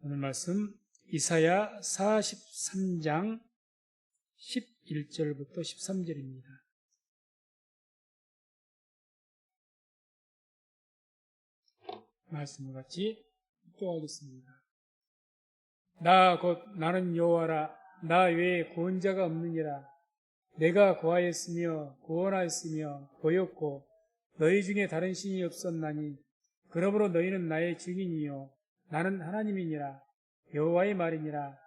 오늘 말씀 이사야 43장 11절부터 13절입니다. 말씀을 같이 묵도하겠습니다. 나 곧 나는 여호와라. 나 외에 구원자가 없느니라. 내가 구하였으며 구원하였으며 보였고 너희 중에 다른 신이 없었나니 그러므로 너희는 나의 증인이요 나는 하나님이니라. 여호와의 말이니라.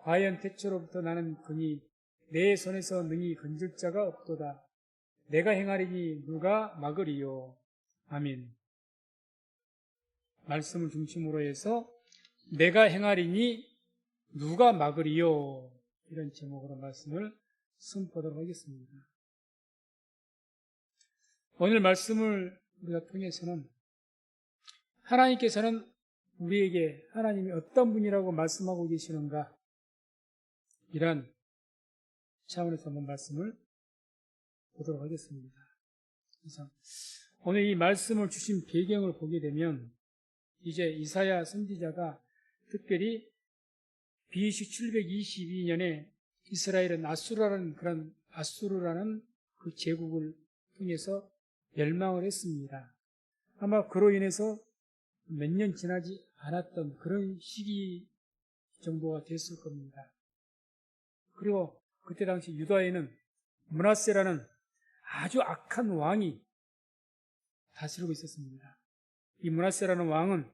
과연 태초로부터 나는 그니 내 손에서 능히 건질 자가 없도다. 내가 행하리니 누가 막으리요. 아멘. 말씀을 중심으로 해서 내가 행하리니 누가 막으리요. 이런 제목으로 말씀을 선포하도록 하겠습니다. 오늘 말씀을 우리가 통해서는 하나님께서는 우리에게 하나님이 어떤 분이라고 말씀하고 계시는가, 이런 차원에서 한번 말씀을 보도록 하겠습니다. 그래서 오늘 이 말씀을 주신 배경을 보게 되면 이제 이사야 선지자가 특별히 BC 722년에 이스라엘은 아수르라는 그 제국을 통해서 멸망을 했습니다. 아마 그로 인해서 몇 년 지나지 않았던 그런 시기 정도가 됐을 겁니다. 그리고 그때 당시 유다에는 므낫세라는 아주 악한 왕이 다스리고 있었습니다. 이 므낫세라는 왕은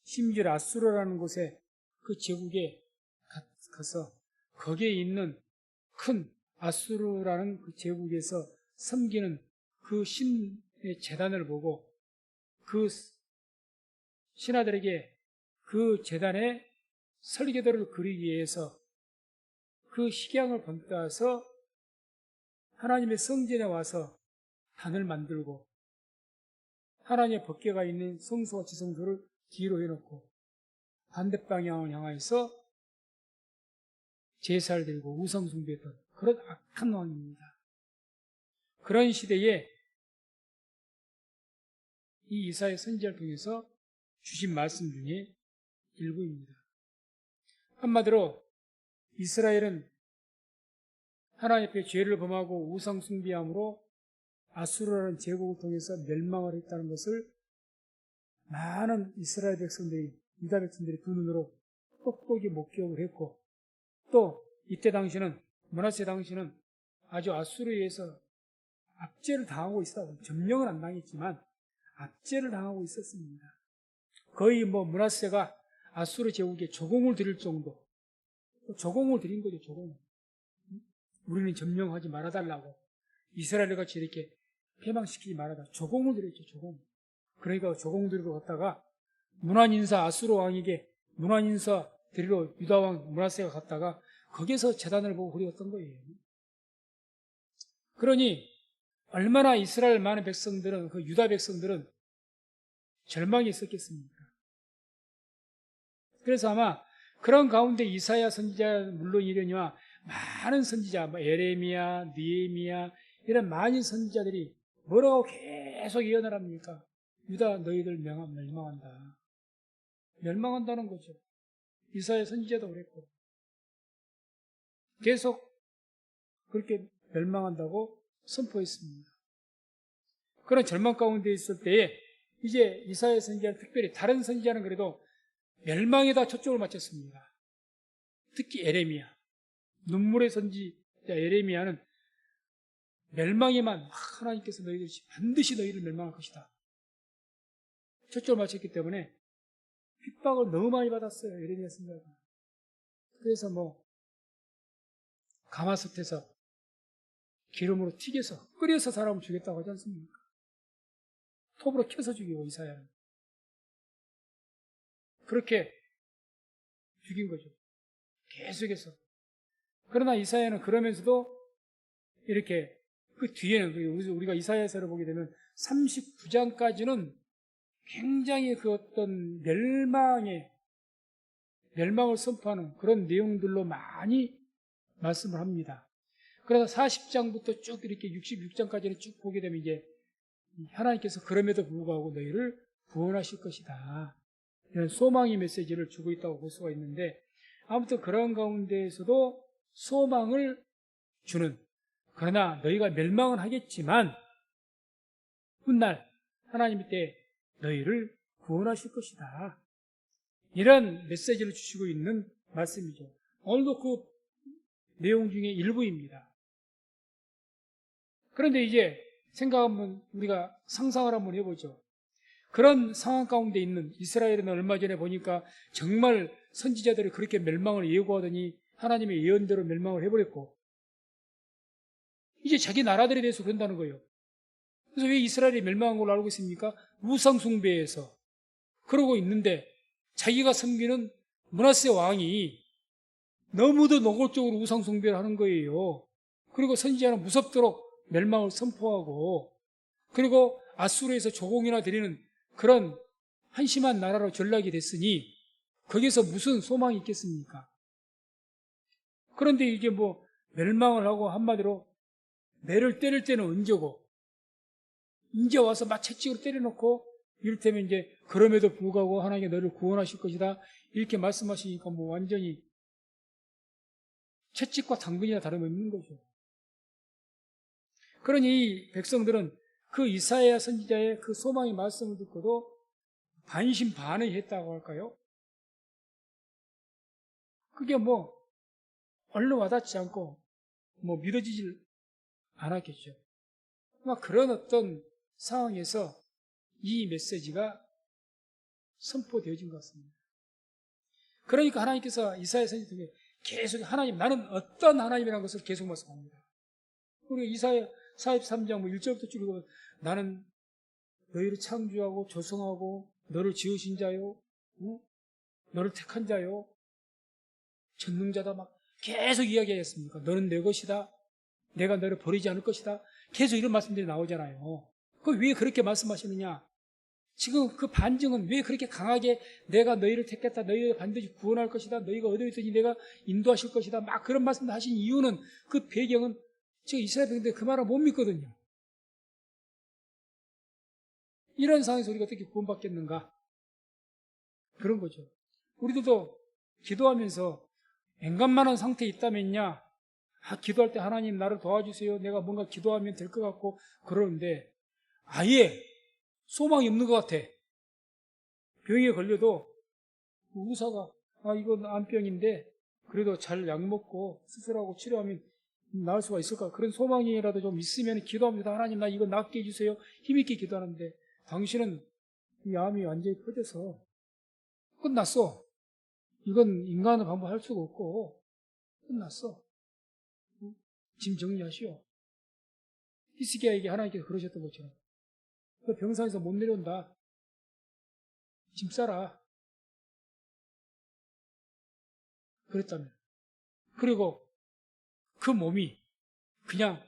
심지어 아수르라는 곳에 그 제국에 가서 거기에 있는 큰 아수르라는 그 제국에서 섬기는 그 신의 제단을 보고 그 신하들에게 그 제단에 설계도를 그리기 위해서 그 식양을 번따서 하나님의 성전에 와서 단을 만들고 하나님의 법궤가 있는 성소와 지성소를 뒤로 해놓고 반대방향을 향해서 제사를 드리고 우상 숭배했던 그런 악한 왕입니다. 그런 시대에 이 이사야 선지자를 통해서 주신 말씀 중에 일부입니다. 한마디로 이스라엘은 하나님 앞에 죄를 범하고 우상 숭배함으로 아수르라는 제국을 통해서 멸망을 했다는 것을 많은 이스라엘 백성들이, 유다 백성들이 두 눈으로 똑똑히 목격을 했고, 또 이때 당시는 므낫세 당시는 아주 아수르에 의해서 압제를 당하고 있었다. 점령은 안 당했지만 압제를 당하고 있었습니다. 거의 므낫세가 아수르 제국에 조공을 드릴 정도, 조공을 드린 거죠. 조공. 우리는 점령하지 말아달라고, 이스라엘 같이 이렇게 패망시키지 말아달라, 조공을 드렸죠. 조공. 그러니까 조공 드리러 갔다가 문환인사 아수르 왕에게 문환인사 드리러 유다 왕 므낫세가 갔다가 거기서 제단을 보고 그리웠던 거예요. 그러니 얼마나 이스라엘 많은 백성들은, 그 유다 백성들은 절망이 있었겠습니까? 그래서 아마 그런 가운데 이사야 선지자 물론이려니와 많은 선지자, 에레미야, 느헤미야 이런 많은 선지자들이 뭐라고 계속 예언을 합니까? 유다 너희들 멸망한다. 멸망한다는 거죠. 이사야 선지자도 그랬고 계속 그렇게 멸망한다고 선포했습니다. 그런 절망 가운데 있을 때에 이제 이사야 선지자는 특별히, 다른 선지자는 그래도 멸망에다 초점을 맞췄습니다. 특히 에레미야, 눈물의 선지자 에레미야는 멸망에만 하나님께서 반드시 너희를 멸망할 것이다 초점을 맞췄기 때문에 핍박을 너무 많이 받았어요. 에레미야 선지자가. 그래서 가마솥에서 기름으로 튀겨서 끓여서 사람을 죽였다고 하지 않습니까? 톱으로 켜서 죽이고 이사야는 그렇게 죽인 거죠. 계속해서. 그러나 이사야는 그러면서도 이렇게 그 뒤에는, 우리가 이사야서를 보게 되면 39장까지는 굉장히 그 어떤 멸망을 선포하는 그런 내용들로 많이 말씀을 합니다. 그래서 40장부터 쭉 이렇게 66장까지는 쭉 보게 되면 이제 하나님께서 그럼에도 불구하고 너희를 구원하실 것이다 이런 소망의 메시지를 주고 있다고 볼 수가 있는데, 아무튼 그런 가운데에서도 소망을 주는, 그러나 너희가 멸망은 하겠지만 훗날 하나님 때 너희를 구원하실 것이다, 이런 메시지를 주시고 있는 말씀이죠. 오늘도 그 내용 중에 일부입니다. 그런데 이제 우리가 상상을 한번 해보죠. 그런 상황 가운데 있는 이스라엘은 얼마 전에 보니까 정말 선지자들이 그렇게 멸망을 예고하더니 하나님의 예언대로 멸망을 해버렸고, 이제 자기 나라들에 대해서 그런다는 거예요. 그래서 왜 이스라엘이 멸망한 걸로 알고 있습니까? 우상숭배에서 그러고 있는데, 자기가 섬기는 므낫세 왕이 너무도 노골적으로 우상숭배를 하는 거예요. 그리고 선지자는 무섭도록 멸망을 선포하고, 그리고 아수르에서 조공이나 드리는 그런 한심한 나라로 전락이 됐으니 거기서 무슨 소망이 있겠습니까? 그런데 이게 뭐 멸망을 하고, 한마디로 매를 때릴 때는 언제고, 이제 와서 막 채찍으로 때려놓고, 이를테면 이제 그럼에도 불구하고 하나님이 너를 구원하실 것이다, 이렇게 말씀하시니까 뭐 완전히 채찍과 당근이나 다름없는 거죠. 그러니 이 백성들은 그 이사야 선지자의 그 소망의 말씀을 듣고도 반신반의했다고 할까요? 그게 뭐 얼른 와닿지 않고 뭐 믿어지질 않았겠죠. 그런 어떤 상황에서 이 메시지가 선포되어진 것 같습니다. 그러니까 하나님께서 이사야 선지자에게 계속 나는 어떤 하나님이라는 것을 계속 말씀합니다. 우리 이사야 43장 1절부터 쭉 읽으면, 나는 너희를 창조하고 조성하고 너를 지으신 자요, 너를 택한 자요, 전능자다, 막 계속 이야기하였습니까? 너는 내 것이다, 내가 너를 버리지 않을 것이다, 계속 이런 말씀들이 나오잖아요. 왜 그렇게 말씀하시느냐? 지금 그 반증은 왜 그렇게 강하게 내가 너희를 택했다, 너희를 반드시 구원할 것이다, 너희가 어디에 있든지 내가 인도하실 것이다, 막 그런 말씀을 하신 이유는, 그 배경은 지금 이스라엘 백성들이 그 말을 못 믿거든요. 이런 상황에서 우리가 어떻게 구원받겠는가? 그런 거죠. 우리들도 기도하면서 앵간만한 상태에 있다면야, 기도할 때 하나님 나를 도와주세요, 내가 뭔가 기도하면 될 것 같고 그러는데, 아예 소망이 없는 것 같아. 병에 걸려도 의사가 이건 암병인데 그래도 잘 약 먹고 수술하고 치료하면 나을 수가 있을까? 그런 소망이라도 좀 있으면 기도합니다. 하나님, 나 이거 낫게 해주세요. 힘있게 기도하는데, 당신은 이 암이 완전히 퍼져서 끝났어. 이건 인간의 방법 할 수가 없고 끝났어. 짐 정리하시오. 히스기야에게 하나님께서 그러셨던 것처럼, 그 병상에서 못 내려온다, 짐 싸라, 그랬다면, 그리고 그 몸이 그냥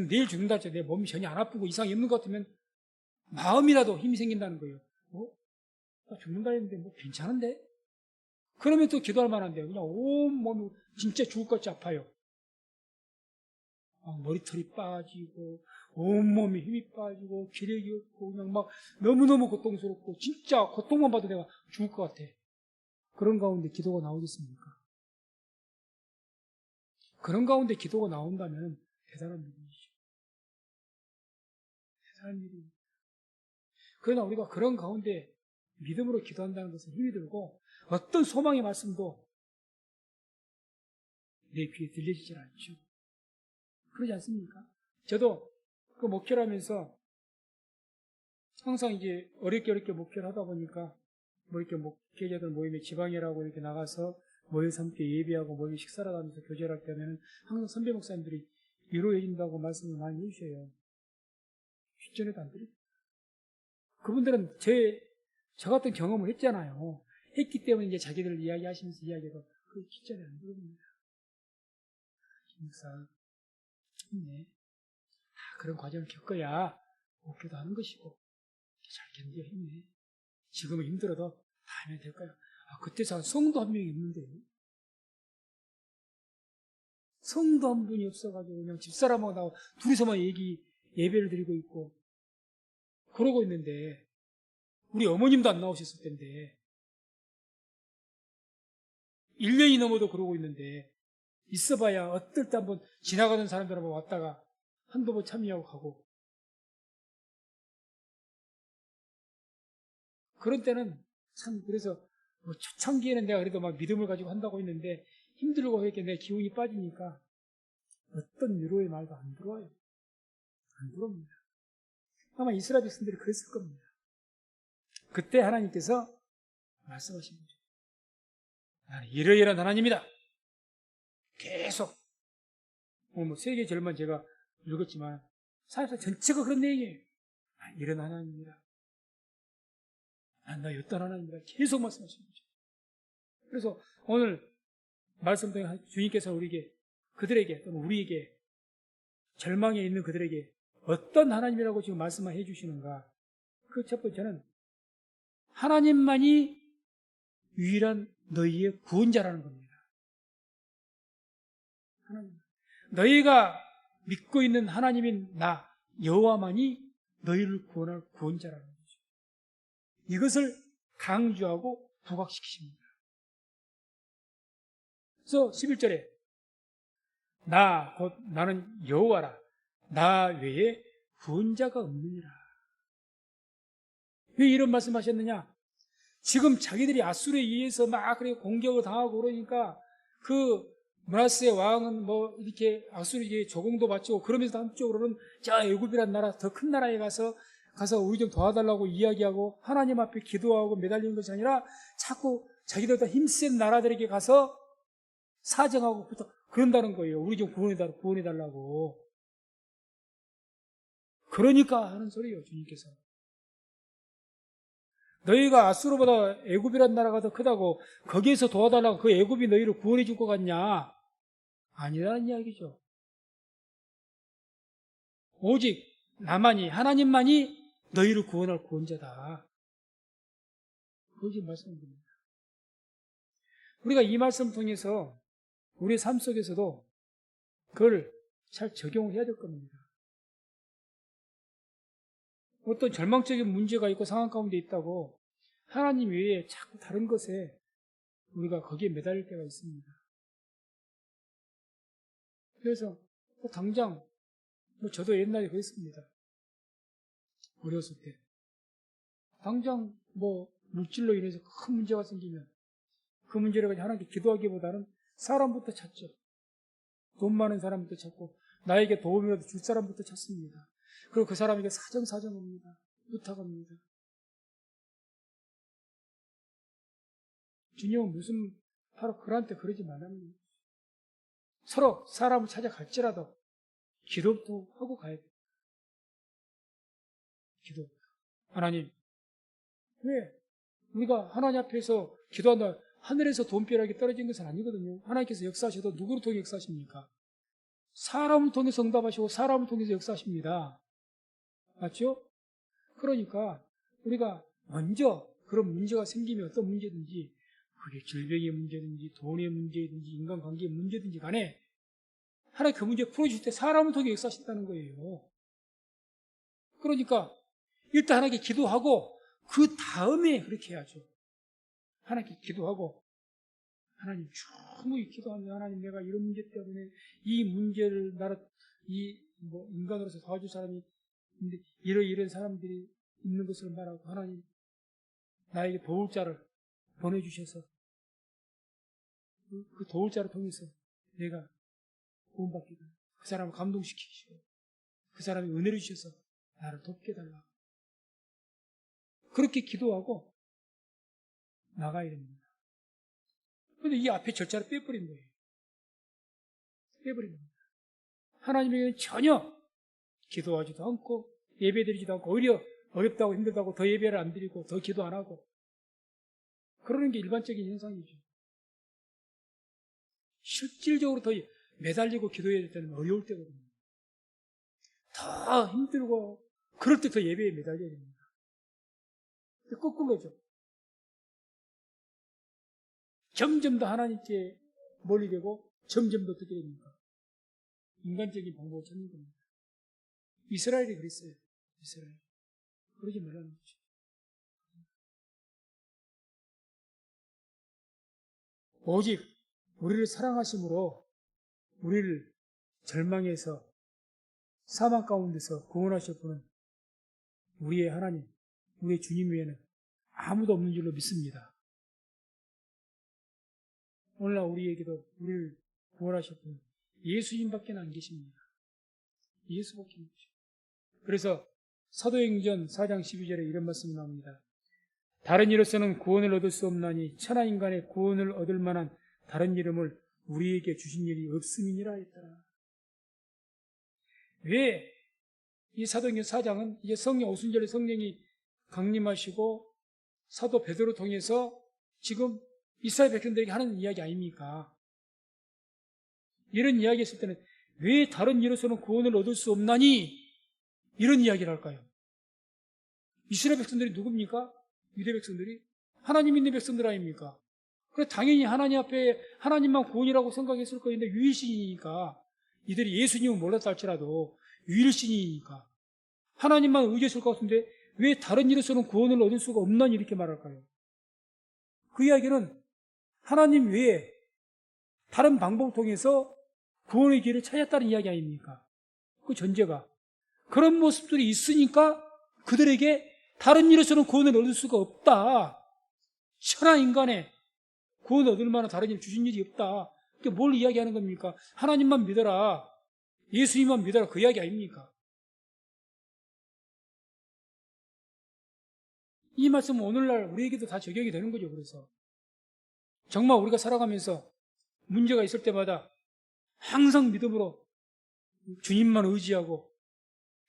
내일 죽는다 할때 내 몸이 전혀 안 아프고 이상이 없는 것 같으면 마음이라도 힘이 생긴다는 거예요. 나 죽는다 했는데 뭐 괜찮은데? 그러면 또 기도할 만한데요. 그냥 온 몸이 진짜 죽을 것 같이 아파요. 머리털이 빠지고 온몸에 힘이 빠지고 기력이 없고 그냥 막 너무너무 고통스럽고 진짜 고통만 봐도 내가 죽을 것 같아. 그런 가운데 기도가 나오겠습니까? 그런 가운데 기도가 나온다면 대단한 일이죠. 대단한 일이에요. 그러나 우리가 그런 가운데 믿음으로 기도한다는 것은 힘이 들고, 어떤 소망의 말씀도 내 귀에 들려지질 않죠. 그러지 않습니까? 저도 그 목회를 하면서 항상 이제 어렵게 목회를 하다 보니까, 뭐 이렇게 목회자들 모임에 지방이라고 이렇게 나가서 모여서 함께 예배하고 모여 식사를 하면서 교제를 할 때는 항상 선배 목사님들이 위로해준다고 말씀을 많이 해주셔요. 뒷전에도 안 드립니다. 그분들은 저 같은 경험을 했잖아요. 했기 때문에 이제 자기들 이야기하시면서 이야기해서 그 뒷전에 안 들어옵니다. 목사, 힘내. 그런 과정을 겪어야 목표도 하는 것이고, 잘 견뎌, 힘내. 지금은 힘들어도 다음에 될 거야. 그때 성도 한 명이 없는데요. 성도 한 분이 없어가지고 그냥 집사람하고 나 둘이서만 예배를 드리고 있고 그러고 있는데, 우리 어머님도 안 나오셨을 텐데 1년이 넘어도 그러고 있는데 있어봐야 어떨 때 한번 지나가는 사람들 한번 왔다가 한두 번 참여하고 가고 그런 때는 참 그래서 뭐 초창기에는 내가 그래도 막 믿음을 가지고 한다고 했는데 힘들고 이렇게 내 기운이 빠지니까 어떤 위로의 말도 안 들어와요. 안 들어옵니다. 아마 이스라엘 백성들이 그랬을 겁니다. 그때 하나님께서 말씀하신 거죠. 나는 이러이러한 하나님이다. 계속 뭐 세계 절만 제가 읽었지만 사실 전체가 그런 내용이에요. 이런 하나님이다. 나 어떤 하나님이다. 계속 말씀하시는 거죠. 그래서 오늘 말씀 통해 주님께서 우리에게 그들에게 또는 우리에게 절망에 있는 그들에게 어떤 하나님이라고 지금 말씀을 해주시는가. 그 첫 번째는 하나님만이 유일한 너희의 구원자라는 겁니다. 하나님. 너희가 믿고 있는 하나님인 나 여호와만이 너희를 구원할 구원자라는 거죠. 이것을 강조하고 부각시키십니다. 그래서 11절에 나 곧 나는 여호와라 나 외에 구원자가 없느니라. 왜 이런 말씀하셨느냐? 지금 자기들이 아수르에 의해서 막 그렇게 공격을 당하고 그러니까 그 므낫세의 왕은 뭐 이렇게 아수르에게 조공도 바치고 그러면서 한쪽으로는 저 애굽이란 나라 더 큰 나라에 가서 우리 좀 도와달라고 이야기하고 하나님 앞에 기도하고 매달리는 것이 아니라 자꾸 자기들보다 힘센 나라들에게 가서 사정하고 그런다는 거예요. 우리 좀 구원해달라고. 그러니까 하는 소리예요, 주님께서. 너희가 아수르보다 애굽이란 나라가 더 크다고 거기에서 도와달라고 그 애굽이 너희를 구원해 줄 것 같냐? 아니라는 이야기죠. 오직 나만이 하나님만이 너희를 구원할 구원자다. 그것이 말씀입니다. 우리가 이 말씀 통해서 우리의 삶 속에서도 그걸 잘 적용을 해야 될 겁니다. 어떤 절망적인 문제가 있고 상황 가운데 있다고 하나님 외에 자꾸 다른 것에 우리가 거기에 매달릴 때가 있습니다. 그래서 당장 저도 옛날에 그랬습니다. 어렸을 때 당장 물질로 인해서 큰 문제가 생기면 그 문제를 가지고 하나님께 기도하기보다는 사람부터 찾죠. 돈 많은 사람부터 찾고 나에게 도움이라도 줄 사람부터 찾습니다. 그리고 그 사람에게 사정합니다. 부탁합니다. 주님은 바로 그한테 그러지 말라는 거예요. 서로 사람을 찾아갈지라도 기도도 하고 가야 돼요. 기도. 하나님, 왜? 우리가 하나님 앞에서 기도한다. 하늘에서 돈벼락이 떨어진 것은 아니거든요. 하나님께서 역사하셔도 누구를 통해 역사하십니까? 사람을 통해서 응답하시고 사람을 통해서 역사하십니다. 맞죠? 그러니까 우리가 먼저 그런 문제가 생기면 어떤 문제든지 그게 질병의 문제든지 돈의 문제든지 인간관계의 문제든지 간에 하나님 그 문제 풀어주실 때 사람을 통해 역사하신다는 거예요. 그러니까 일단 하나님께 기도하고 그 다음에 그렇게 해야죠. 하나님께 기도하고 하나님 충분히 기도하면 하나님 내가 이런 문제 때문에 이 문제를 인간으로서 도와줄 사람이 있는데 이런 사람들이 있는 것을 말하고 하나님 나에게 도울 자를 보내주셔서 그 도울 자를 통해서 내가 구원받게 되고 그 사람을 감동시키시고 그 사람이 은혜를 주셔서 나를 돕게 달라. 그렇게 기도하고 나가야 됩니다. 그런데 이 앞에 절차를 빼버린 거예요. 빼버린 겁니다. 하나님에게는 전혀 기도하지도 않고 예배드리지도 않고 오히려 어렵다고 힘들다고 더 예배를 안 드리고 더 기도 안 하고 그러는 게 일반적인 현상이죠. 실질적으로 더 매달리고 기도해야 될 때는 어려울 때거든요. 더 힘들고 그럴 때 더 예배에 매달려야 됩니다. 거꾸로죠. 점점 더 하나님께 멀리 되고 점점 더 어떻게 됩니까? 인간적인 방법을 찾는 겁니다. 이스라엘이 그랬어요. 이스라엘. 그러지 말라는 거죠. 오직 우리를 사랑하심으로 우리를 절망에서 사망 가운데서 구원하실 분은 우리의 하나님, 우리의 주님 외에는 아무도 없는 줄로 믿습니다. 오늘날 우리에게도 우리를 구원하실 분은 예수님밖에 안 계십니다. 예수밖에 안 계십니다. 그래서 사도행전 4장 12절에 이런 말씀이 나옵니다. 다른 이로서는 구원을 얻을 수 없나니 천하 인간의 구원을 얻을 만한 다른 이름을 우리에게 주신 일이 없음이니라 했더라. 왜 이 사도행전 4장은 이제 성령 오순절에 성령이 강림하시고 사도 베드로 통해서 지금 이스라엘 백성들에게 하는 이야기 아닙니까? 이런 이야기 했을 때는 왜 다른 이로서는 구원을 얻을 수 없나니 이런 이야기를 할까요? 이스라엘 백성들이 누굽니까? 유대 백성들이? 하나님 믿는 백성들 아닙니까? 그래 당연히 하나님 앞에 하나님만 구원이라고 생각했을 거인데 유일신이니까 이들이 예수님은 몰랐다 할지라도 유일신이니까 하나님만 의지했을 것 같은데 왜 다른 일에서는 구원을 얻을 수가 없나니 이렇게 말할까요? 그 이야기는 하나님 외에 다른 방법을 통해서 구원의 길을 찾았다는 이야기 아닙니까? 그 전제가 그런 모습들이 있으니까 그들에게 다른 일에서는 구원을 얻을 수가 없다. 천하 인간에 구원 얻을 만한 다른 일 주신 일이 없다. 그게 뭘 이야기하는 겁니까? 하나님만 믿어라. 예수님만 믿어라. 그 이야기 아닙니까? 이 말씀은 오늘날 우리에게도 다 적용이 되는 거죠. 그래서 정말 우리가 살아가면서 문제가 있을 때마다 항상 믿음으로 주님만 의지하고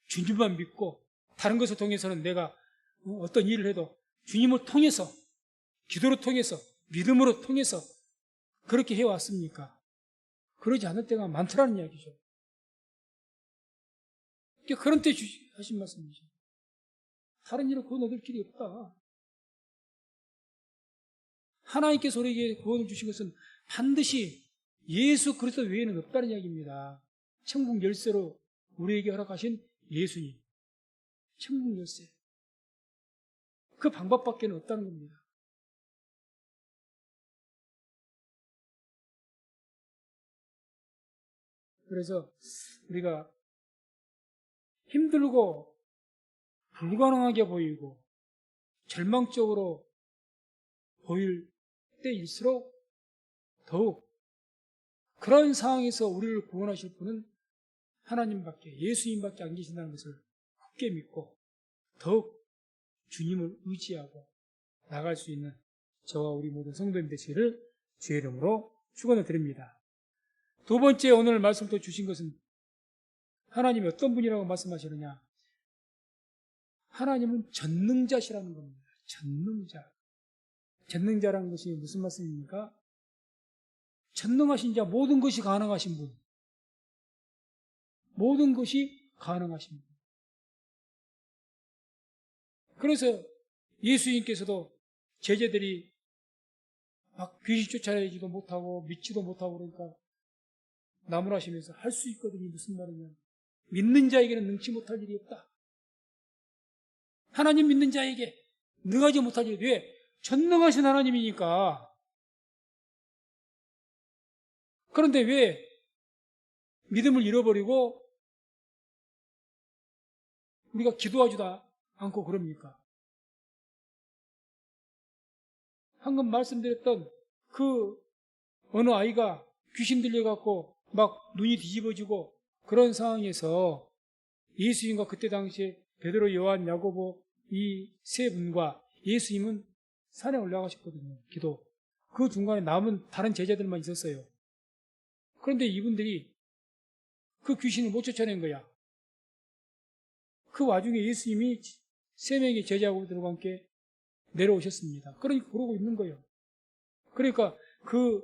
주님만 믿고 다른 것을 통해서는 내가 어떤 일을 해도 주님을 통해서 기도를 통해서 믿음으로 통해서 그렇게 해왔습니까? 그러지 않을 때가 많더라는 이야기죠. 그런 때 하신 말씀이죠. 다른 일은 구원 얻을 길이 없다. 하나님께서 우리에게 구원을 주신 것은 반드시 예수 그리스도 외에는 없다는 이야기입니다. 천국 열쇠로 우리에게 허락하신 예수님. 천국 열쇠. 그 방법밖에 없다는 겁니다. 그래서 우리가 힘들고 불가능하게 보이고 절망적으로 보일 때일수록 더욱 그런 상황에서 우리를 구원하실 분은 하나님밖에 예수님밖에 안 계신다는 것을 굳게 믿고 더욱 주님을 의지하고 나갈 수 있는 저와 우리 모든 성도님 되시기를 주의 이름으로 축원을 드립니다. 두 번째 오늘 말씀 또 주신 것은 하나님이 어떤 분이라고 말씀하시느냐? 하나님은 전능자시라는 겁니다. 전능자. 전능자라는 것이 무슨 말씀입니까? 전능하신 자, 모든 것이 가능하신 분. 모든 것이 가능하신 분. 그래서 예수님께서도 제자들이 막 귀신 쫓아내지도 못하고 믿지도 못하고 그러니까 나무라시면서 할 수 있거든요. 무슨 말이냐? 믿는 자에게는 능치 못할 일이 없다. 하나님 믿는 자에게 능하지 못할 일이 왜? 전능하신 하나님이니까. 그런데 왜 믿음을 잃어버리고 우리가 기도하지도 않고 그럽니까? 방금 말씀드렸던 그 어느 아이가 귀신 들려갖고 막 눈이 뒤집어지고 그런 상황에서 예수님과 그때 당시에 베드로, 요한, 야고보 이 세 분과 예수님은 산에 올라가셨거든요. 기도. 그 중간에 남은 다른 제자들만 있었어요. 그런데 이분들이 그 귀신을 못 쫓아낸 거야. 그 와중에 예수님이 세 명의 제자들과 함께 내려오셨습니다. 그러니까 그러고 있는 거예요. 그러니까 그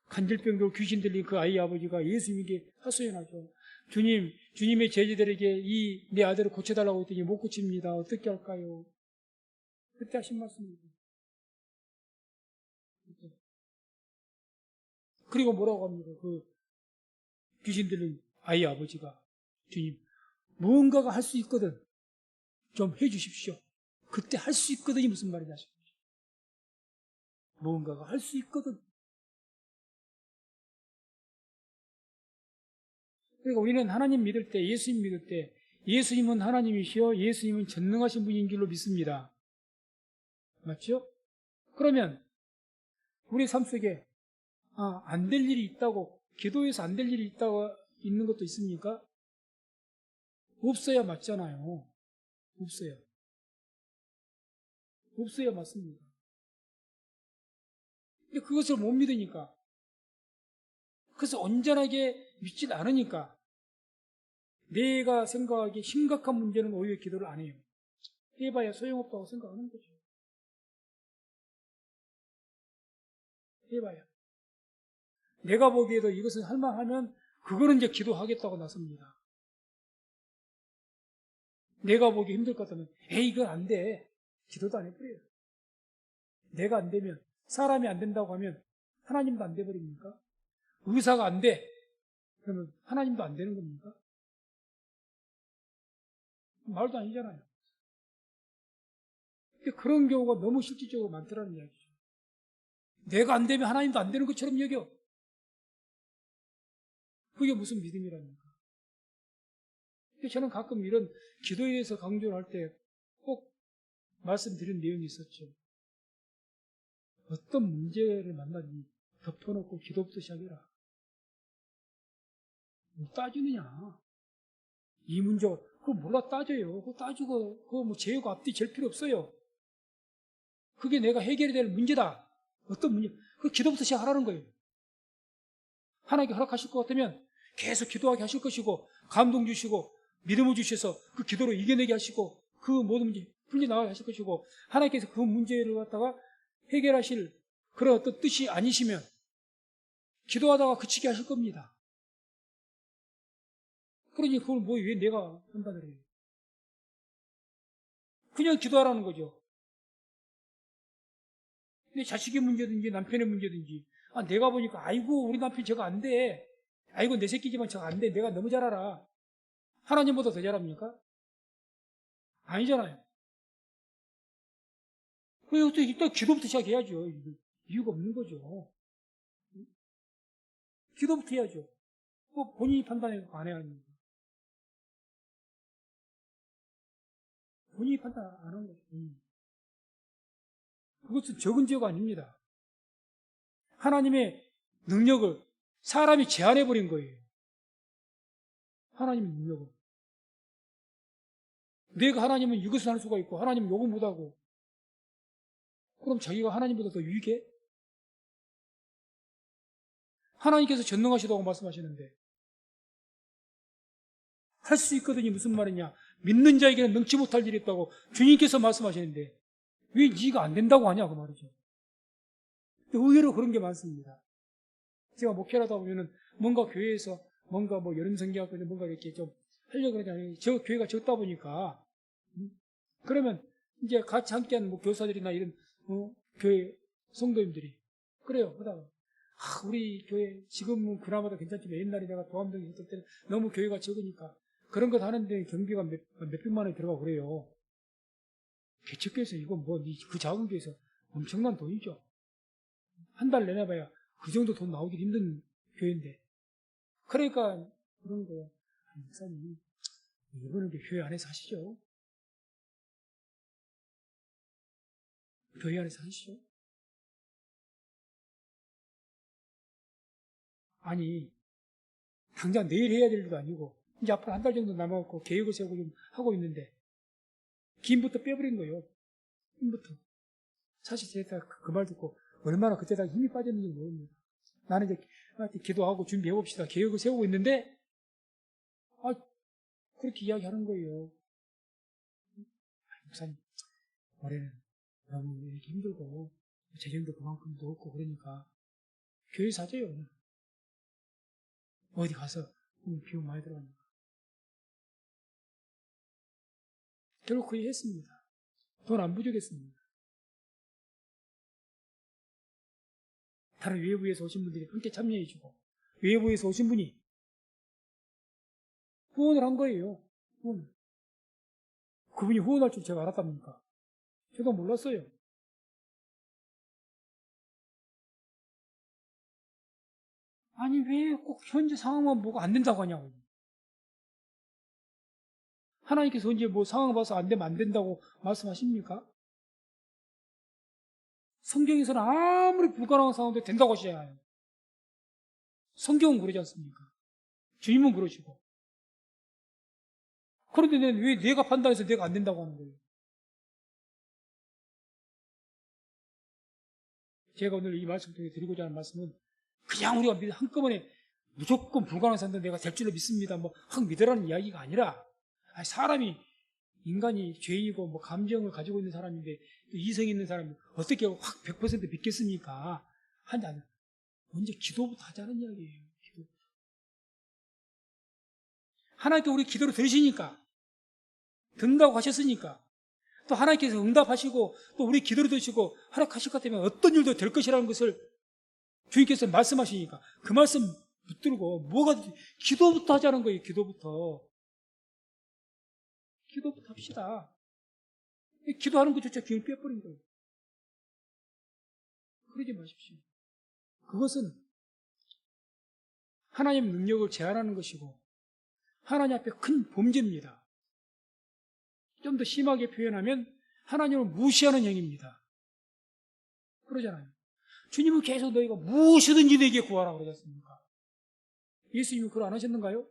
간질병으로 귀신 들린 그 아이 아버지가 예수님에게 하소연하죠. 주님, 주님의 제자들에게 이 내 아들을 고쳐달라고 했더니 못 고칩니다. 어떻게 할까요? 그때 하신 말씀입니다. 그리고 뭐라고 합니까? 그 귀신 들린 아이 아버지가 주님, 무언가가 할 수 있거든. 좀 해주십시오. 그때 할 수 있거든이 무슨 말이냐 싶어요. 무언가가 할 수 있거든. 그러니까 우리는 하나님 믿을 때, 예수님 믿을 때, 예수님은 하나님이시여 예수님은 전능하신 분인 줄로 믿습니다. 맞죠? 그러면 우리 삶 속에 안 될 일이 있다고, 기도해서 안 될 일이 있다고 있는 것도 있습니까? 없어야 맞잖아요. 없어요. 없어야 맞습니다. 근데 그것을 못 믿으니까, 그래서 온전하게 믿질 않으니까 내가 생각하기에 심각한 문제는 오히려 기도를 안 해요. 해봐야 소용없다고 생각하는 거죠. 해봐야. 내가 보기에도 이것은 할만하면 그거는 이제 기도하겠다고 나섭니다. 내가 보기 힘들 것 같으면 에이 이건 안 돼. 기도도 안 해버려요. 내가 안 되면, 사람이 안 된다고 하면 하나님도 안 돼버립니까? 의사가 안 돼. 그러면 하나님도 안 되는 겁니까? 말도 아니잖아요. 근데 그런 경우가 너무 실질적으로 많더라는 이야기죠. 내가 안 되면 하나님도 안 되는 것처럼 여겨. 그게 무슨 믿음이랍니까? 저는 가끔 이런 기도에 대해서 강조를 할 때 꼭 말씀드린 내용이 있었죠. 어떤 문제를 만나니 덮어놓고 기도부터 시작해라. 뭐 따지느냐. 이 문제, 그거 몰라 따져요. 그거 따지고, 그거 뭐 제어고 앞뒤 잴 필요 없어요. 그게 내가 해결이 될 문제다. 어떤 문제, 그 기도부터 시작하라는 거예요. 하나님께 허락하실 것 같으면 계속 기도하게 하실 것이고, 감동 주시고, 믿음을 주셔서 그 기도로 이겨내게 하시고, 그 모든 문제 풀려나가게 하실 것이고, 하나님께서 그 문제를 갖다가 해결하실 그런 어떤 뜻이 아니시면 기도하다가 그치게 하실 겁니다. 그러니 그걸 뭐 왜 내가 판단을 해요? 그냥 기도하라는 거죠. 내 자식의 문제든지 남편의 문제든지, 내가 보니까 아이고 우리 남편 저거 안 돼. 아이고 내 새끼지만 저거 안 돼. 내가 너무 잘 알아. 하나님보다 더 잘합니까? 아니잖아요. 그래서 일단 기도부터 시작해야죠. 이유가 없는 거죠. 기도부터 해야죠. 뭐 본인이 판단해서 안 해야 합니다. 본인이 판단 안 하는 거죠. 그것은 적은 죄가 아닙니다. 하나님의 능력을 사람이 제한해버린 거예요. 하나님의 능력을. 내가 하나님은 이것을 할 수가 있고 하나님은 요거 못하고, 그럼 자기가 하나님보다 더 유익해? 하나님께서 전능하시다고 말씀하시는데 할 수 있거든요. 무슨 말이냐? 믿는 자에게는 능치 못할 일이 있다고 주님께서 말씀하시는데 왜 네가 안 된다고 하냐 그 말이죠. 의외로 그런 게 많습니다. 제가 목회를 하다 보면은 뭔가 교회에서 뭔가 뭐 여름 성경학교 뭔가 이렇게 좀 하려고 그러잖아요. 저 교회가 적다 보니까 그러면 이제 같이 함께하는 뭐 교사들이나 이런 교회 성도님들이 그래요. 그러다가 우리 교회 지금은 그나마 도 괜찮지만 옛날에 내가 도암동에 있을 때는 너무 교회가 적으니까 그런 것 하는데 경비가 몇백만 원이 들어가고 그래요. 개척교회에서 이건 뭐 그 작은 교회에서 엄청난 돈이죠. 한 달 내내봐야 그 정도 돈 나오기 힘든 교회인데. 그러니까 그런 거예요. 목사님 이거는 교회 안에서 하시죠. 교회 안에서 하시죠. 아니 당장 내일 해야 될 일도 아니고 이제 앞으로 한 달 정도 남아갖고 계획을 세우고 좀 하고 있는데 김부터 빼버린 거예요. 힘부터. 사실 제가 그 말 듣고 얼마나 그때다 힘이 빠졌는지 모릅니다. 나는 이제 기도하고 준비해봅시다. 계획을 세우고 있는데 그렇게 이야기하는 거예요. 목사님 올해는 너무 이렇게 힘들고 재정도 그만큼도 없고 그러니까 교회 사줘요. 어디 가서 비용 많이 들어가니까. 결국 그 일 했습니다. 돈 안 부족했습니다. 다른 외부에서 오신 분들이 함께 참여해주고 외부에서 오신 분이 후원을 한 거예요. 후원. 그분이 후원할 줄 제가 알았답니까? 저도 몰랐어요. 아니 왜 꼭 현재 상황만 보고 안 된다고 하냐고. 하나님께서 언제 뭐 상황 봐서 안 되면 안 된다고 말씀하십니까? 성경에서는 아무리 불가능한 상황도 된다고 하시잖아요. 성경은 그러지 않습니까? 주님은 그러시고. 그런데 왜 내가 판단해서 내가 안 된다고 하는 거예요? 제가 오늘 이 말씀 통해 드리고자 하는 말씀은 그냥 우리가 한꺼번에 무조건 불가능한 상황도 내가 될 줄로 믿습니다. 뭐 확 믿으라는 이야기가 아니라, 사람이, 인간이 죄이고 뭐 감정을 가지고 있는 사람인데 또 이성이 있는 사람이 어떻게 확 100% 믿겠습니까? 한잔 먼저 기도부터 하자는 이야기예요. 기도. 하나님께 우리 기도를 들으시니까, 듣는다고 하셨으니까, 또 하나님께서 응답하시고 또 우리 기도를 들으시고 허락하실 것 때문에 어떤 일도 될 것이라는 것을 주님께서 말씀하시니까 그 말씀 붙들고 기도부터 하자는 거예요. 기도부터 합시다. 기도하는 것조차 기회를 빼버린 거예요. 그러지 마십시오. 그것은 하나님 능력을 제한하는 것이고 하나님 앞에 큰 범죄입니다. 좀 더 심하게 표현하면 하나님을 무시하는 행위입니다. 그러잖아요. 주님은 계속 너희가 무엇이든지 내게 구하라 그러지 않습니까? 예수님이 그걸 안 하셨는가요?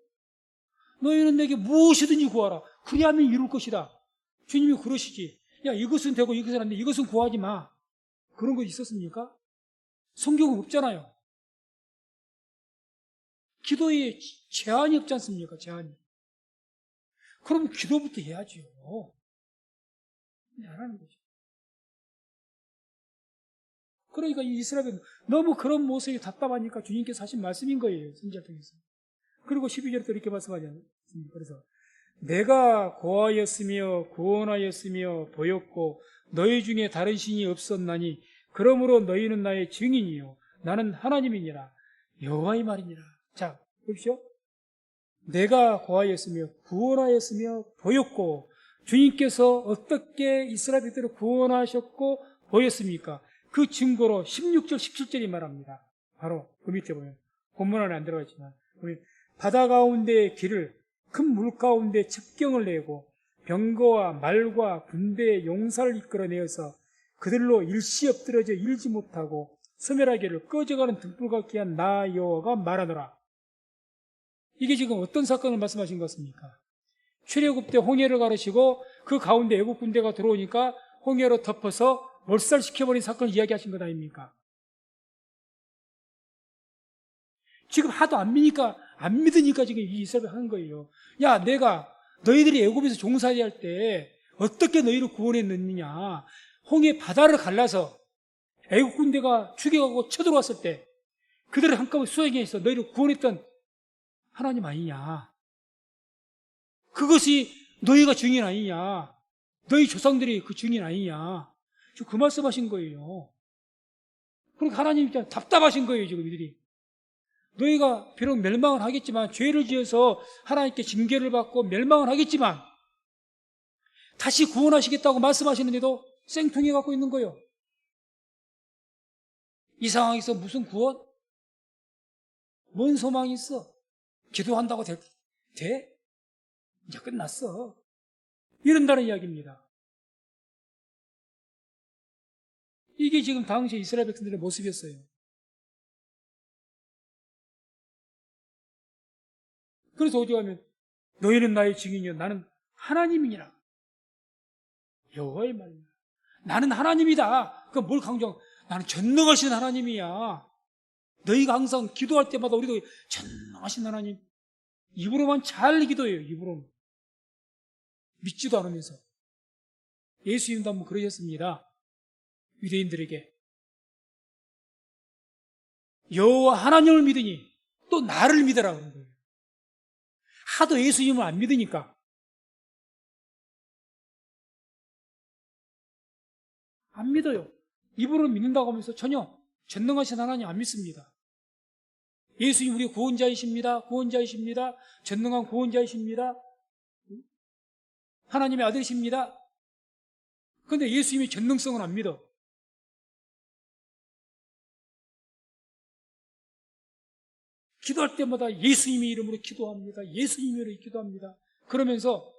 너희는 내게 무엇이든지 구하라. 그리하면 이룰 것이다. 주님이 그러시지. 야, 이것은 되고 이것은 안 돼. 이것은 구하지 마. 그런 거 있었습니까? 성경은 없잖아요. 기도에 제한이 없지 않습니까? 제한이. 그럼 기도부터 해야죠. 안 하는 거죠. 그러니까 이 이스라엘은 너무 그런 모습이 답답하니까 주님께서 하신 말씀인 거예요. 선지자 통해서. 그리고 12절에 또 이렇게 말씀하잖아요. 그래서 내가 고하였으며 구원하였으며 보였고 너희 중에 다른 신이 없었나니 그러므로 너희는 나의 증인이요 나는 하나님이니라. 여호와의 말이니라. 자, 보십시오. 내가 고하였으며 구원하였으며 보였고 주님께서 어떻게 이스라엘 백성들을 구원하셨고 보였습니까? 그 증거로 16절, 17절이 말합니다. 바로 그 밑에 보면 본문 안에 안 들어가 있지만 바다 가운데 길을 큰 물 가운데 첩경을 내고 병거와 말과 군대의 용사를 이끌어내어서 그들로 일시 엎드려져 일지 못하고 소멸하기를 꺼져가는 등불 같게 한 나 여호와가 말하노라. 이게 지금 어떤 사건을 말씀하신 것 같습니까? 출애굽 때 홍해를 가르시고 그 가운데 애국 군대가 들어오니까 홍해로 덮어서 몰살시켜버린 사건을 이야기하신 것 아닙니까? 지금 하도 안 믿으니까 지금 이 이스라엘을 하는 거예요. 야, 내가 너희들이 애굽에서 종살이 할 때 어떻게 너희를 구원했느냐? 홍해 바다를 갈라서 애국 군대가 추격하고 쳐들어왔을 때 그들을 한꺼번에 수행해서 너희를 구원했던 하나님 아니냐? 그것이 너희가 증인 아니냐? 너희 조상들이 그 증인 아니냐? 그 말씀하신 거예요. 그러니까 하나님 입장에 답답하신 거예요, 지금 이들이. 너희가 비록 멸망을 하겠지만, 죄를 지어서 하나님께 징계를 받고 멸망을 하겠지만, 다시 구원하시겠다고 말씀하시는데도 생뚱해 갖고 있는 거예요. 이 상황에서 무슨 구원? 뭔 소망이 있어? 기도한다고 돼? 이제 끝났어. 이런다는 이야기입니다. 이게 지금 당시 이스라엘 백성들의 모습이었어요. 그래서 어디 가면 너희는 나의 증인이여 나는 하나님이니라. 여호와의 말입니다. 나는 하나님이다. 그럼 뭘 강조하고 나는 전능하신 하나님이야. 너희가 항상 기도할 때마다 우리도 전능하신 하나님 입으로만 잘 기도해요. 입으로는. 믿지도 않으면서. 예수님도 한번 그러셨습니다. 유대인들에게 여호와 하나님을 믿으니 또 나를 믿으라 그런 거예요. 하도 예수님을 안 믿으니까 안 믿어요. 입으로 믿는다고 하면서 전혀 전능하신 하나님 안 믿습니다. 예수님 우리 구원자이십니다. 구원자이십니다. 전능한 구원자이십니다. 하나님의 아들이십니다. 그런데 예수님의 전능성은 안 믿어. 기도할 때마다 예수님의 이름으로 기도합니다. 예수님의 이름으로 기도합니다. 그러면서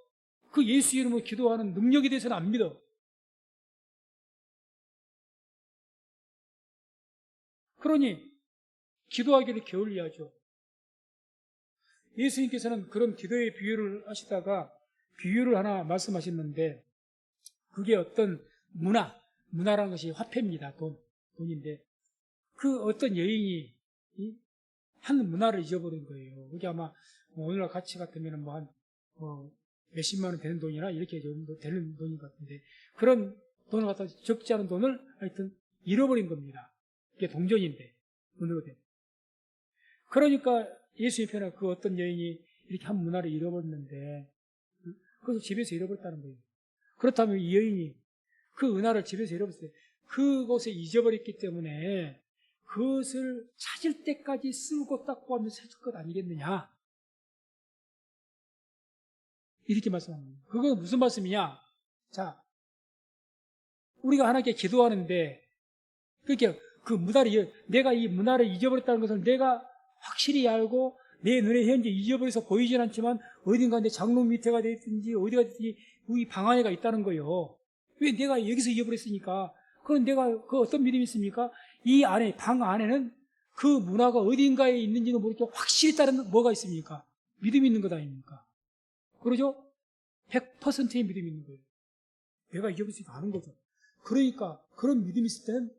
그 예수 이름으로 기도하는 능력에 대해서는 안 믿어. 그러니 기도하기를 게을리하죠. 예수님께서는 그런 기도의 비유를 하시다가 비유를 하나 말씀하셨는데 그게 어떤 문화라는 것이 화폐입니다. 돈인데 그 어떤 여인이 한 문화를 잊어버린 거예요. 그게 아마 오늘날 가치 같으면 한 몇십만 원 되는 돈이나 이렇게 정도 되는 돈인 것 같은데 그런 돈을 갖다 적지 않은 돈을 하여튼 잃어버린 겁니다. 이게 동전인데 돈으로 된. 그러니까 예수의 편에 그 어떤 여인이 이렇게 한 문화를 잃어버렸는데 그래서 집에서 잃어버렸다는 거예요. 그렇다면 이 여인이 그 은화를 집에서 잃어버렸어요. 그곳에 잊어버렸기 때문에 그것을 찾을 때까지 쓸고 닦고 하면서 찾을 것 아니겠느냐. 이렇게 말씀합니다. 그건 무슨 말씀이냐? 자, 우리가 하나님께 기도하는데 그렇게 그 문화를 내가 이 문화를 잊어버렸다는 것을 내가 확실히 알고 내 눈에 현재 잊어버려서 보이진 않지만 어딘가 내 장롱 밑에가 됐든지 어디가 됐든지 우리 방 안에가 있다는 거예요. 왜 내가 여기서 잊어버렸으니까. 그럼 내가 그 어떤 믿음이 있습니까? 이 안에 방 안에는 그 문화가 어딘가에 있는지는 모르게 확실히 따른 뭐가 있습니까? 믿음이 있는 것 아닙니까? 그러죠? 100%의 믿음이 있는 거예요. 내가 잊어버렸으니까 아는 거죠. 그러니까 그런 믿음이 있을 때는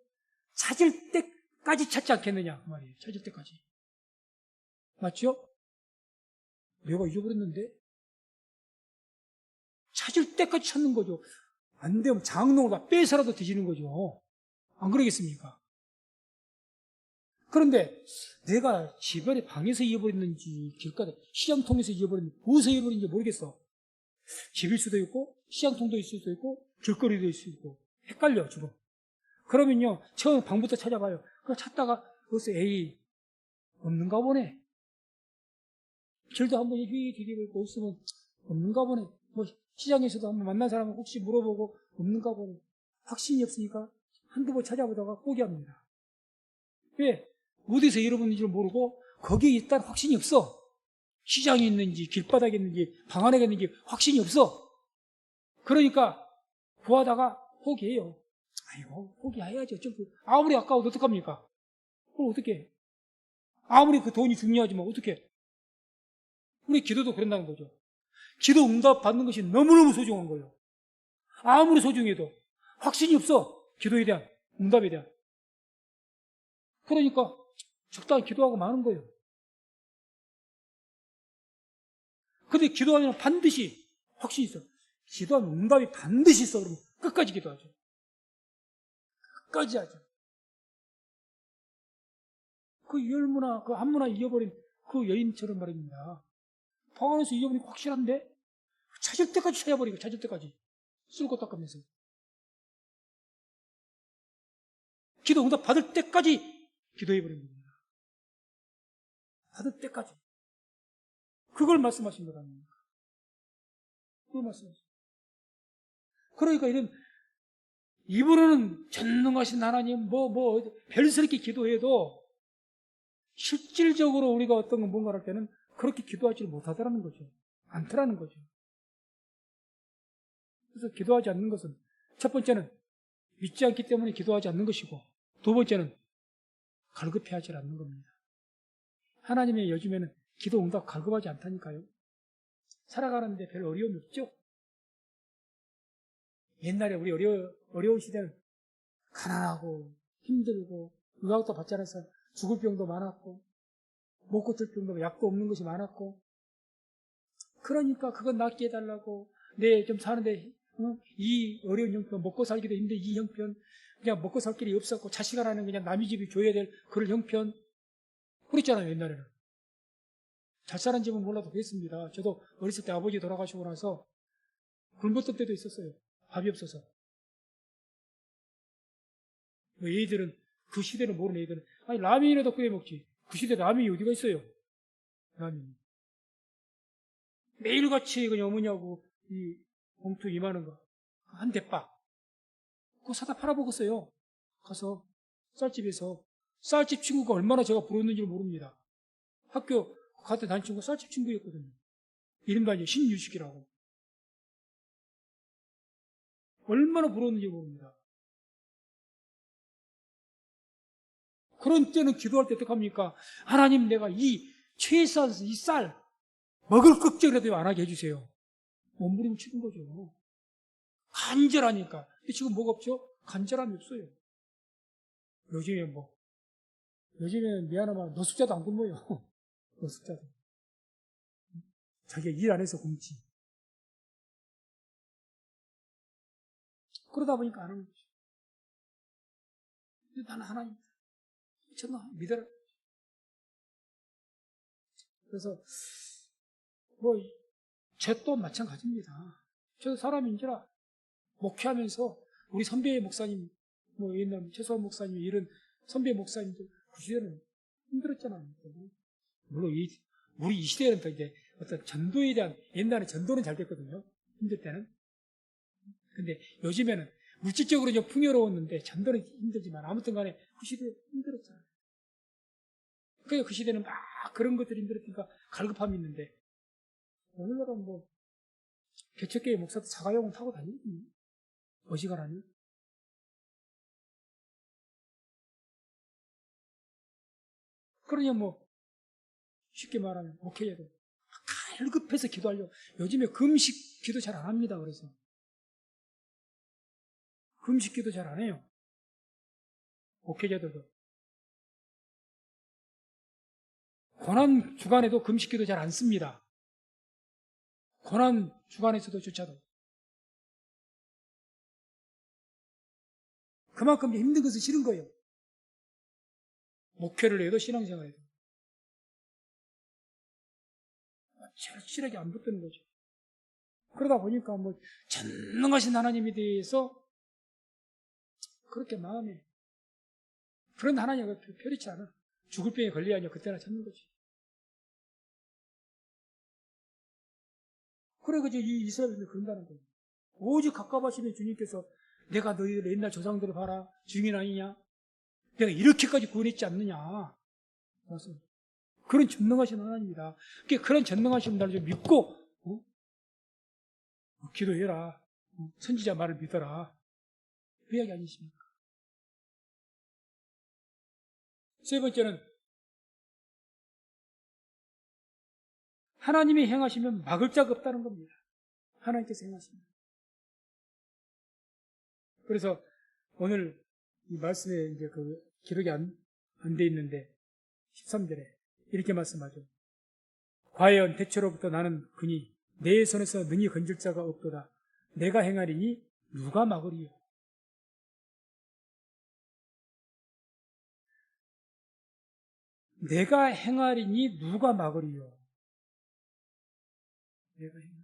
찾을 때까지 찾지 않겠느냐 그 말이에요. 찾을 때까지. 맞죠? 내가 잊어버렸는데 찾을 때까지 찾는 거죠. 안 되면 장롱을 다 빼서라도 뒤지는 거죠. 안 그러겠습니까? 그런데 내가 집안에 방에서 잊어버렸는지 길가에 시장통에서 잊어버렸는지 무엇에서 잊어버렸는지 모르겠어. 집일 수도 있고 시장통도 있을 수도 있고 길거리도 있을 수도 있고 헷갈려 주로. 그러면요 처음 방부터 찾아봐요. 그거 찾다가 그것을 에이 없는가 보네. 길도 한번 뒤집고 없으면 없는가 보네. 뭐 시장에서도 한번 만난 사람은 혹시 물어보고 없는가 보네. 확신이 없으니까 한두 번 찾아보다가 포기합니다. 왜? 어디서 잃어버린지를 모르고 거기에 일단 확신이 없어. 시장에 있는지 길바닥에 있는지 방 안에 있는지 확신이 없어. 그러니까 구하다가 포기해요. 아이고 포기해야지. 아무리 아까워도 어떡합니까? 그럼 어떻게 해? 아무리 그 돈이 중요하지만 어떻게 해? 우리 기도도 그런다는 거죠. 기도 응답 받는 것이 너무너무 소중한 거예요. 아무리 소중해도 확신이 없어. 기도에 대한, 응답에 대한. 그러니까 적당히 기도하고 마는 거예요. 근데 기도하면 반드시 확신이 있어. 기도하면 응답이 반드시 있어. 그러면 끝까지 기도하죠. 끝까지 하죠. 그 열무나 그 한무나 잊어버린 그 여인처럼 말입니다. 방 안에서 잊어버리고 확실한데 찾을 때까지 찾아버리고 찾을 때까지 쓸고 닦으면서 기도 응답 받을 때까지 기도해버린 겁니다. 받을 때까지. 그걸 말씀하신 것 아닙니까? 그걸 말씀하신. 그러니까 입으로는 전능하신 하나님 별스럽게 기도해도 실질적으로 우리가 어떤 뭔가를 할 때는 그렇게 기도하지 못하더라는 거죠. 않더라는 거죠. 그래서 기도하지 않는 것은 첫 번째는 믿지 않기 때문에 기도하지 않는 것이고 두 번째는 갈급해하지 않는 겁니다. 하나님의 요즘에는 기도 응답 갈급하지 않다니까요. 살아가는데 별 어려움이 없죠. 옛날에 우리 어려운 시대는 가난하고 힘들고 의학도 받지 않아서 죽을 병도 많았고 먹고 들 병도 약도 없는 것이 많았고 그러니까 그건 낫게 해달라고 내 좀 사는데 이 어려운 형편 먹고 살기도 힘든 이 형편 그냥 먹고 살 길이 없었고 자식 하나는 그냥 남의 집이 줘야 될 그런 형편 그랬잖아요. 옛날에는 잘 사는 집은 몰라도 그랬습니다. 저도 어렸을 때 아버지 돌아가시고 나서 굶었던 때도 있었어요. 밥이 없어서. 뭐 애들은 그 시대는 모르는 애들은 아니 라면이라도 끓여 먹지. 그 시대 라면이 어디가 있어요? 라면. 매일같이 그냥 어머니하고 이 봉투 이만한 거 한 대박 그거 사다 팔아먹었어요. 가서 쌀집에서 쌀집 친구가 얼마나 제가 부러웠는지 모릅니다. 학교 갔다 다닌 친구가 쌀집 친구였거든요. 이름도 아니에요. 신유식이라고. 얼마나 부러웠는지 모릅니다. 그런 때는 기도할 때 어떡합니까? 하나님, 내가 이 최소한 이 쌀 먹을 걱정이라도 안 하게 해주세요. 몸부림치는 거죠. 간절하니까. 근데 지금 뭐가 없죠? 간절함이 없어요. 요즘에는 미안하면 노숙자도 안 굶어요. 노숙자도. 자기가 일 안 해서 굶지. 그러다 보니까 안 하는 거죠. 근데 나는 하나님, 저는 믿어라. 그래서, 저 또 마찬가지입니다. 저도 사람인지라 목회하면서 우리 선배 목사님, 옛날 최소한 목사님, 이런 선배 목사님들, 그 시대는 힘들었잖아요. 물론 우리 이 시대는 또 이제 어떤 전도에 대한, 옛날에 전도는 잘 됐거든요. 힘들 때는. 근데 요즘에는 물질적으로 좀 풍요로웠는데 전도는 힘들지만 아무튼 간에 그 시대 힘들었잖아요. 그러니까 그 시대는 막 그런 것들이 힘들었으니까 갈급함이 있는데 오늘날은 개척교회 목사도 자가용은 타고 다니거든요. 어지간하니. 그러냐 쉽게 말하면 목회자도 갈급해서 기도하려고. 요즘에 금식 기도 잘 안 합니다. 그래서 금식 기도 잘 안 해요. 목회자들도. 고난 주간에도 금식 기도 잘 안 씁니다. 고난 주간에서도 조차도. 그만큼 힘든 것은 싫은 거예요. 목회를 해도 신앙생활에도. 절실하게 안 붙드는 거죠. 그러다 보니까 전능하신 하나님에 대해서 그렇게 마음에 그런 하나님이 편치 않아. 죽을 병에 걸려야 하냐 그때나 참는 거지. 그래 이 이스라엘은 그런다는 거예요. 오직 가까워하시는 주님께서 내가 너희들 옛날 조상들을 봐라 증인 아니냐? 내가 이렇게까지 구원했지 않느냐? 그래서 그런 전능하신 하나님이다. 그런 전능하신 분들을 좀 믿고 기도해라. 선지자 말을 믿어라. 그 이야기 아니십니까? 세 번째는 하나님이 행하시면 막을 자가 없다는 겁니다. 하나님께서 행하시면. 그래서 오늘 이 말씀에 이제 기록이 안 돼 있는데 13절에 이렇게 말씀하죠. 과연 대처로부터 나는 그니 내 손에서 능히 건질 자가 없도다. 내가 행하리니 누가 막으리요? 내가 행하리니 누가 막으리요? 내가 행하리니.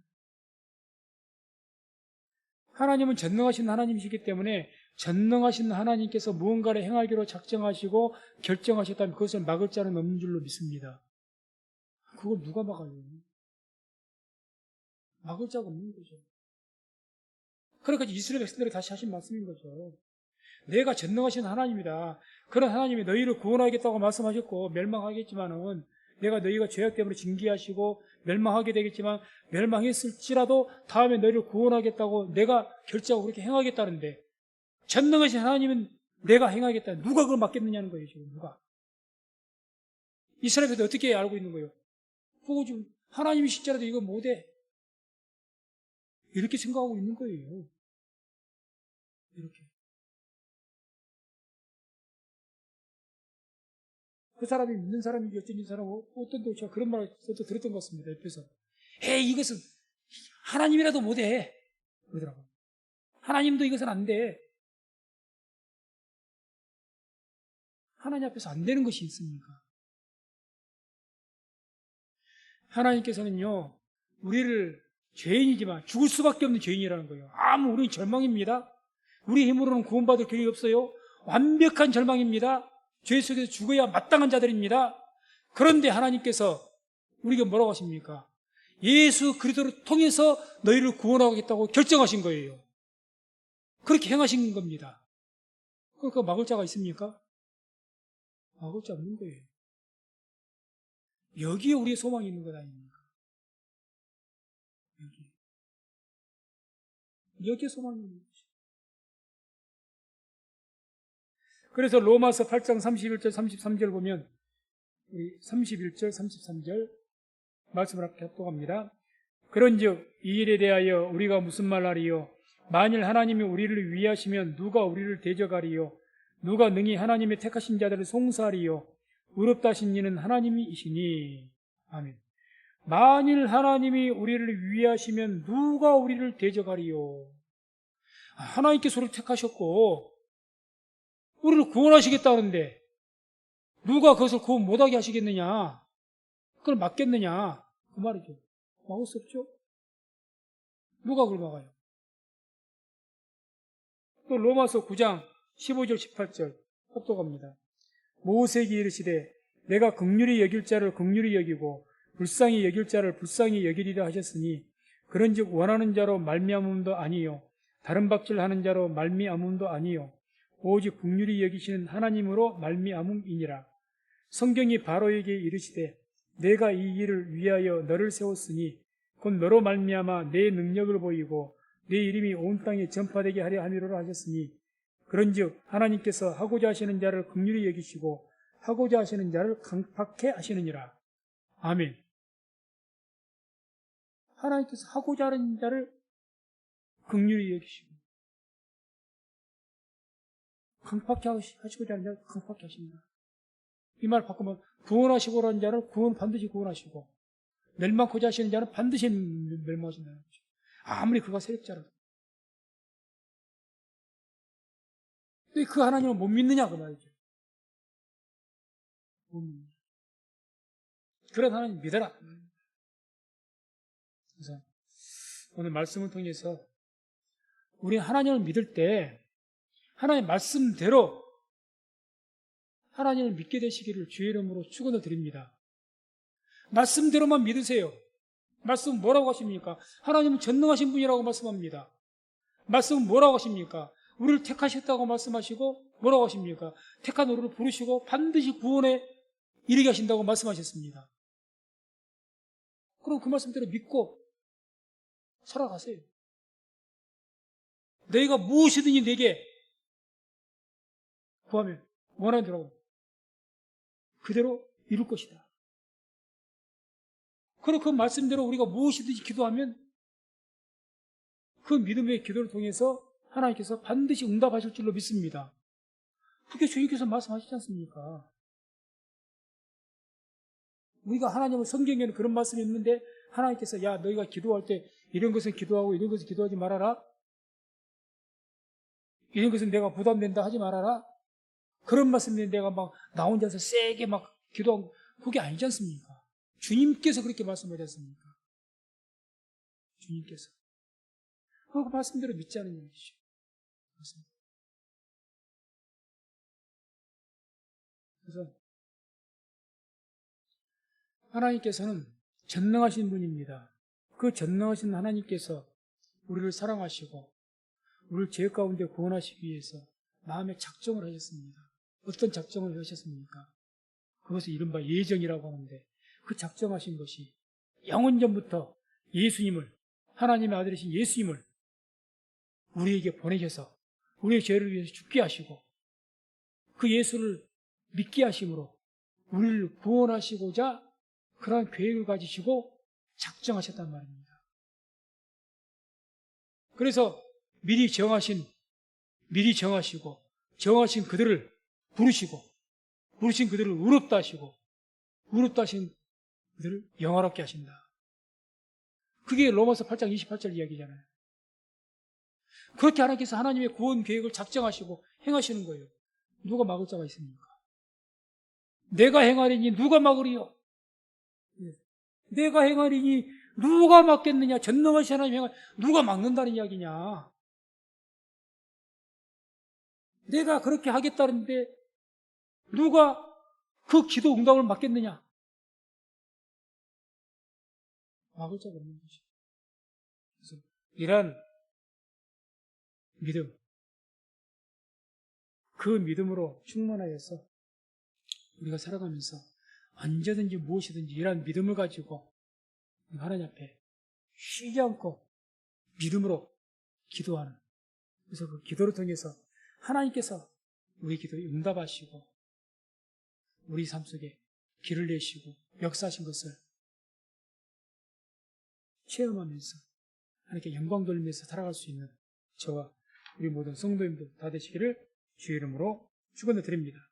하나님은 전능하신 하나님이시기 때문에 전능하신 하나님께서 무언가를 행하기로 작정하시고 결정하셨다면 그것을 막을 자는 없는 줄로 믿습니다. 그걸 누가 막아요? 막을 자가 없는 거죠. 그러니까 이스라엘 백성들이 다시 하신 말씀인 거죠. 내가 전능하신 하나님이다. 그런 하나님이 너희를 구원하겠다고 말씀하셨고 멸망하겠지만은 내가 너희가 죄악 때문에 징계하시고 멸망하게 되겠지만 멸망했을지라도 다음에 너희를 구원하겠다고 내가 결정하고 그렇게 행하겠다는데 전능하신 하나님은 내가 행하겠다. 누가 그걸 막겠느냐는 거예요. 지금 누가. 이스라엘도 어떻게 알고 있는 거예요? 그거 지금 하나님이 실제라도 이거 못해. 이렇게 생각하고 있는 거예요. 이렇게. 그 사람이 믿는 사람인지 어쩐지 사람은 어떤 데 제가 그런 말을 들었던 것 같습니다. 옆에서. 이것은 하나님이라도 못해. 그러더라고요. 하나님도 이것은 안 돼. 하나님 앞에서 안 되는 것이 있습니까? 하나님께서는요, 우리를 죄인이지만 죽을 수밖에 없는 죄인이라는 거예요. 우리는 절망입니다. 우리 힘으로는 구원받을 길이 없어요. 완벽한 절망입니다. 죄 속에서 죽어야 마땅한 자들입니다. 그런데 하나님께서 우리가 뭐라고 하십니까? 예수 그리스도를 통해서 너희를 구원하겠다고 결정하신 거예요. 그렇게 행하신 겁니다. 그러니까 막을 자가 있습니까? 막을 자 없는 거예요. 여기에 우리의 소망이 있는 것 아닙니까? 여기에 소망이 있는 거죠. 그래서 로마서 8장 31절 33절 보면 우리 31절 33절 말씀을 함께 합독합니다. 그런즉 이 일에 대하여 우리가 무슨 말하리요? 만일 하나님이 우리를 위하시면 누가 우리를 대적하리요? 누가 능히 하나님의 택하신 자들을 송사하리요? 의롭다 하신 이는 하나님이시니. 아멘. 만일 하나님이 우리를 위하시면 누가 우리를 대적하리요? 하나님께서 우리를 택하셨고 우리를 구원하시겠다는데 누가 그것을 구원 못하게 하시겠느냐? 그걸 막겠느냐? 그 말이죠. 막을 수 없죠? 누가 그걸 막아요? 또 로마서 9장 15절 18절 합독합니다. 모세에게 이르시되 내가 긍휼히 여길 자를 긍휼히 여기고 불쌍히 여길 자를 불쌍히 여기리라 하셨으니 그런즉 원하는 자로 말미암음도 아니요 다른 박질하는 자로 말미암음도 아니요 오직 긍휼히 여기시는 하나님으로 말미암음이니라. 성경이 바로에게 이르시되 내가 이 일을 위하여 너를 세웠으니 곧 너로 말미암아 내 능력을 보이고 내 이름이 온 땅에 전파되게 하려 함이로라 하셨으니 그런즉 하나님께서 하고자 하시는 자를 긍휼히 여기시고 하고자 하시는 자를 강팍해 하시느니라. 아멘. 하나님께서 하고자 하는 자를 긍휼히 여기시고 강팍해 하시고자 하는 자를 강팍해 하십니다. 이 말 바꾸면 구원하시고라는 자를 반드시 구원하시고 멸망하고자 하시는 자는 반드시 멸망하신다는 거죠. 아무리 그가 세력자라도. 근데 그 하나님을 못 믿느냐 그 말이죠. 못 믿느냐. 그런 하나님 믿어라. 그래서 오늘 말씀을 통해서 우리 하나님을 믿을 때 하나님 말씀대로 하나님을 믿게 되시기를 주의 이름으로 축원을 드립니다. 말씀대로만 믿으세요. 말씀은 뭐라고 하십니까? 하나님은 전능하신 분이라고 말씀합니다. 말씀은 뭐라고 하십니까? 우리를 택하셨다고 말씀하시고 뭐라고 하십니까? 택한 우리를 부르시고 반드시 구원에 이르게 하신다고 말씀하셨습니다. 그럼 그 말씀대로 믿고 살아가세요. 너희가 무엇이든지 내게 구하면 원하는 대로 그대로 이룰 것이다. 그리고 그 말씀대로 우리가 무엇이든지 기도하면 그 믿음의 기도를 통해서 하나님께서 반드시 응답하실 줄로 믿습니다. 그게 주님께서 말씀하시지 않습니까? 우리가 하나님을 성경에는 그런 말씀이 있는데 하나님께서 야 너희가 기도할 때 이런 것은 기도하고 이런 것은 기도하지 말아라. 이런 것은 내가 부담된다 하지 말아라. 그런 말씀인데 내가 막 나 혼자서 세게 막 기도하고 그게 아니지 않습니까? 주님께서 그렇게 말씀하지 않습니까? 주님께서. 그 말씀대로 믿지 않은 얘기죠. 맞습니다. 그래서 하나님께서는 전능하신 분입니다. 그 전능하신 하나님께서 우리를 사랑하시고 우리를 죄 가운데 구원하시기 위해서 마음에 작정을 하셨습니다. 어떤 작정을 하셨습니까? 그것을 이른바 예정이라고 하는데 그 작정하신 것이 영원전부터 예수님을 하나님의 아들이신 예수님을 우리에게 보내셔서 우리의 죄를 위해서 죽게 하시고 그 예수를 믿게 하심으로 우리를 구원하시고자 그러한 계획을 가지시고 작정하셨단 말입니다. 그래서 미리 정하시고 정하신 그들을 부르신 그들을 의롭다 하시고 의롭다 하신 그들을 영화롭게 하신다. 그게 로마서 8장 28절 이야기잖아요. 그렇게 하나님께서 하나님의 구원 계획을 작정하시고 행하시는 거예요. 누가 막을 자가 있습니까? 내가 행하리니 누가 막으리요? 내가 행하리니 누가 막겠느냐? 전능하신 하나님 행하리 누가 막는다는 이야기냐? 내가 그렇게 하겠다는데 누가 그 기도 응답을 막겠느냐? 막을 자가 없는 것이죠. 그래서 이러한 믿음, 그 믿음으로 충만하여서 우리가 살아가면서 언제든지 무엇이든지 이러한 믿음을 가지고 하나님 앞에 쉬지 않고 믿음으로 기도하는, 그래서 그 기도를 통해서 하나님께서 우리 기도에 응답하시고 우리 삶 속에 길을 내시고 역사하신 것을 체험하면서 하나님께 영광 돌리면서 살아갈 수 있는 저와 우리 모든 성도님들 다 되시기를 주의 이름으로 축원드립니다.